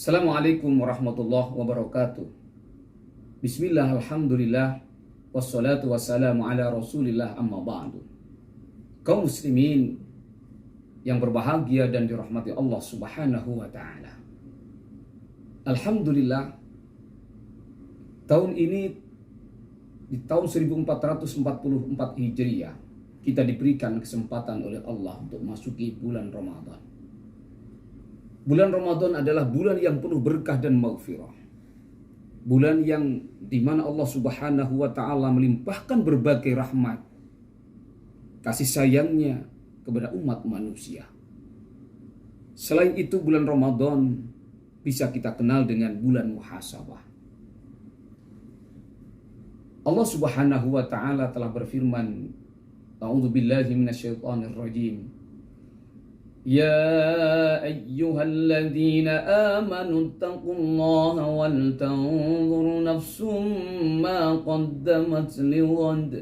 Assalamualaikum warahmatullahi wabarakatuh. Bismillah, alhamdulillah, wassalatu wassalamu ala rasulillah, amma ba'du. Kaum muslimin yang berbahagia dan dirahmati Allah subhanahu wa ta'ala. Alhamdulillah, tahun ini di tahun 1444 Hijriah kita diberikan kesempatan oleh Allah untuk masuki bulan Ramadan. Bulan Ramadan adalah bulan yang penuh berkah dan maghfirah. Bulan yang dimana Allah subhanahu wa ta'ala melimpahkan berbagai rahmat, kasih sayangnya kepada umat manusia. Selain itu, bulan Ramadan bisa kita kenal dengan bulan muhasabah. Allah subhanahu wa ta'ala telah berfirman, A'udzubillahi minasyaitonir rajim. يا أيها الذين آمنوا اتقوا الله ولتنظر نفس ما قدمت لغد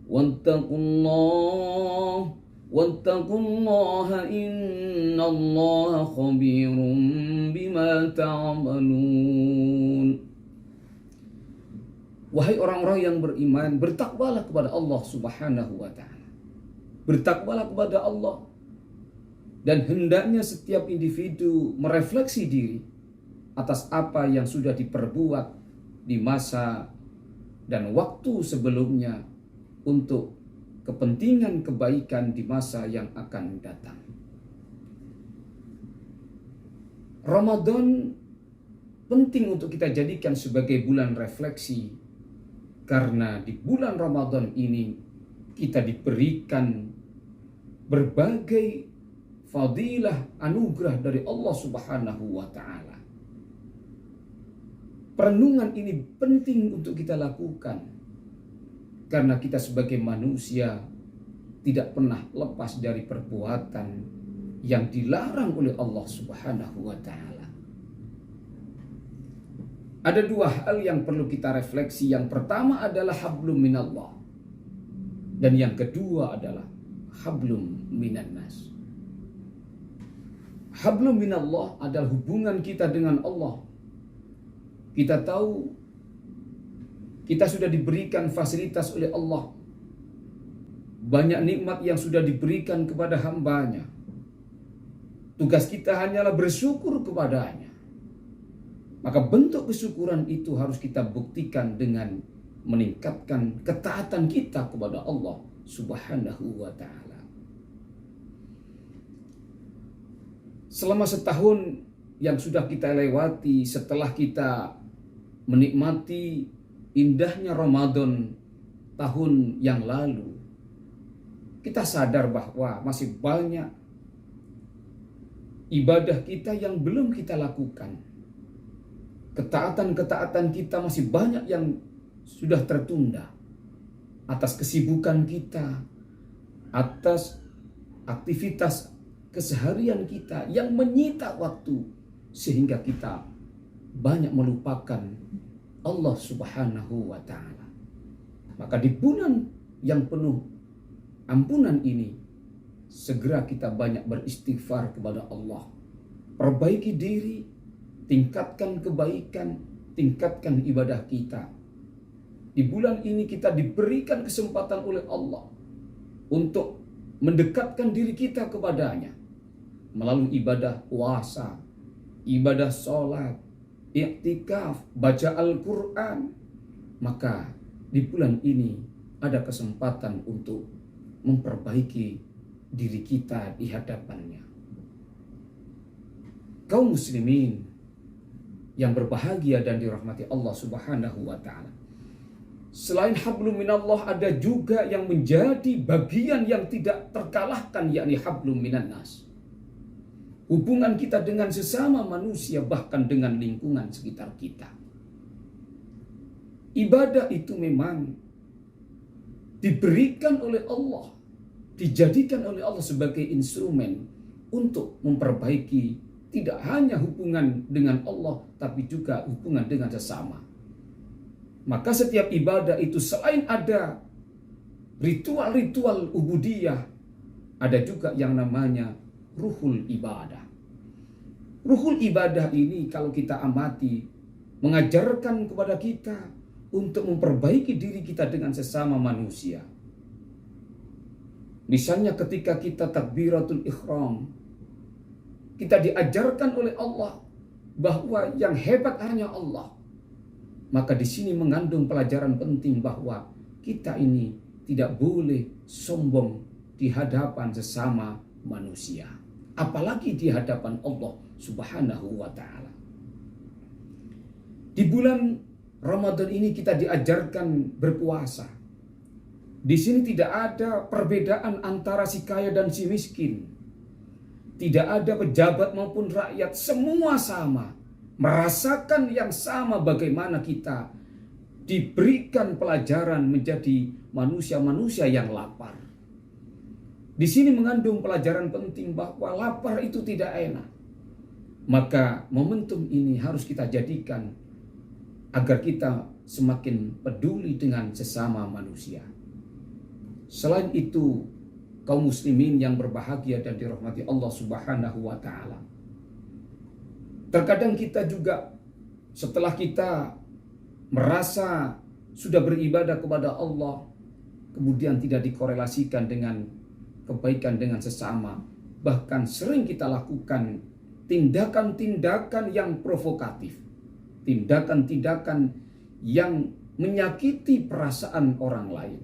واتقوا الله إن الله خبير بما تعملون. Wahai orang-orang yang beriman, bertakwalah kepada Allah subhanahu wa ta'ala. Bertakwalah kepada Allah. Dan hendaknya setiap individu merefleksi diri atas apa yang sudah diperbuat di masa dan waktu sebelumnya untuk kepentingan kebaikan di masa yang akan datang. Ramadan penting untuk kita jadikan sebagai bulan refleksi, karena di bulan Ramadan ini kita diberikan berbagai fadilah, anugerah dari Allah subhanahu wa ta'ala. Perenungan ini penting untuk kita lakukan, karena kita sebagai manusia tidak pernah lepas dari perbuatan yang dilarang oleh Allah subhanahu wa ta'ala. Ada dua hal yang perlu kita refleksi. Yang pertama adalah hablum minallah, dan yang kedua adalah hablum minan nas. Hablum minallah adalah hubungan kita dengan Allah. Kita tahu kita sudah diberikan fasilitas oleh Allah. Banyak nikmat yang sudah diberikan kepada hambanya. Tugas kita hanyalah bersyukur kepadanya. Maka bentuk kesyukuran itu harus kita buktikan dengan meningkatkan ketaatan kita kepada Allah subhanahu wa ta'ala. Selama setahun yang sudah kita lewati, setelah kita menikmati indahnya Ramadan tahun yang lalu, kita sadar bahwa masih banyak ibadah kita yang belum kita lakukan. Ketaatan-ketaatan kita masih banyak yang sudah tertunda atas kesibukan kita, atas aktivitas keseharian kita yang menyita waktu, sehingga kita banyak melupakan Allah subhanahu wa ta'ala. Maka di bulan yang penuh ampunan ini, segera kita banyak beristighfar kepada Allah. Perbaiki diri, tingkatkan kebaikan, tingkatkan ibadah kita. Di bulan ini kita diberikan kesempatan oleh Allah untuk mendekatkan diri kita kepadanya melalui ibadah puasa, ibadah sholat, iktikaf, baca Al-Quran. Maka di bulan ini ada kesempatan untuk memperbaiki diri kita di hadapannya. Kaum muslimin yang berbahagia dan dirahmati Allah subhanahu wa ta'ala, selain hablum minallah, ada juga yang menjadi bagian yang tidak terkalahkan, yakni hablum minan nas. Hubungan kita dengan sesama manusia, bahkan dengan lingkungan sekitar kita. Ibadah itu memang diberikan oleh Allah, dijadikan oleh Allah sebagai instrumen untuk memperbaiki tidak hanya hubungan dengan Allah, tapi juga hubungan dengan sesama. Maka setiap ibadah itu selain ada ritual-ritual ubudiyah, ada juga yang namanya ruhul ibadah. Ruhul ibadah ini kalau kita amati mengajarkan kepada kita untuk memperbaiki diri kita dengan sesama manusia. Misalnya ketika kita takbiratul ihram, kita diajarkan oleh Allah bahwa yang hebat hanya Allah. Maka di sini mengandung pelajaran penting bahwa kita ini tidak boleh sombong di hadapan sesama manusia, apalagi di hadapan Allah Subhanahu wa ta'ala. Di bulan Ramadan ini kita diajarkan berpuasa. Di sini tidak ada perbedaan antara si kaya dan si miskin. Tidak ada pejabat maupun rakyat, semua sama. Merasakan yang sama bagaimana kita diberikan pelajaran menjadi manusia-manusia yang lapar. Di sini mengandung pelajaran penting bahwa lapar itu tidak enak. Maka momentum ini harus kita jadikan agar kita semakin peduli dengan sesama manusia. Selain itu, kaum muslimin yang berbahagia dan dirahmati Allah Subhanahu wa ta'ala, terkadang kita juga setelah kita merasa sudah beribadah kepada Allah, kemudian tidak dikorelasikan dengan kebaikan dengan sesama. Bahkan sering kita lakukan tindakan-tindakan yang provokatif, tindakan-tindakan yang menyakiti perasaan orang lain.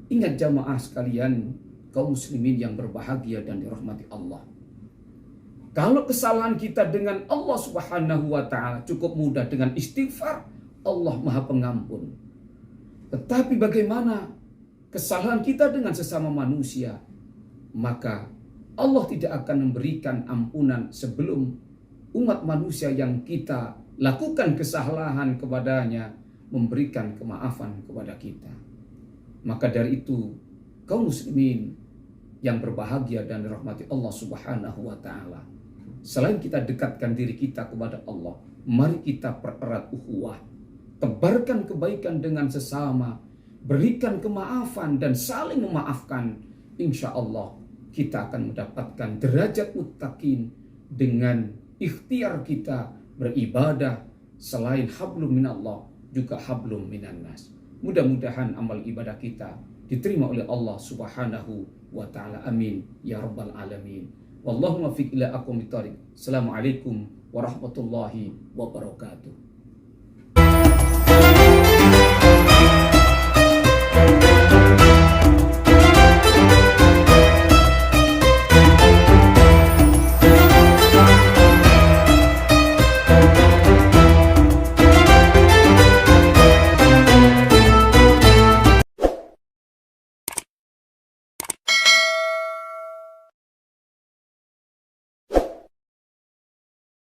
Ingat jamaah sekalian, kaum muslimin yang berbahagia dan dirahmati Allah, kalau kesalahan kita dengan Allah Subhanahu wa ta'ala cukup mudah dengan istighfar, Allah Maha Pengampun. Tetapi bagaimana kesalahan kita dengan sesama manusia? Maka Allah tidak akan memberikan ampunan sebelum umat manusia yang kita lakukan kesalahan kepadanya memberikan kemaafan kepada kita. Maka dari itu, kaum muslimin yang berbahagia dan dirahmati Allah Subhanahu wa ta'ala, selain kita dekatkan diri kita kepada Allah, mari kita pererat ukhuwah, tebarkan kebaikan dengan sesama, berikan kemaafan dan saling memaafkan. Insya Allah kita akan mendapatkan derajat muttaqin dengan ikhtiar kita beribadah selain hablum minallah juga hablum minannas. Mudah-mudahan amal ibadah kita diterima oleh Allah Subhanahu wa ta'ala. Amin ya rabbal alamin. Wallahu muwaffiq ila aqwamit thoriq. Assalamualaikum warahmatullahi wabarakatuh.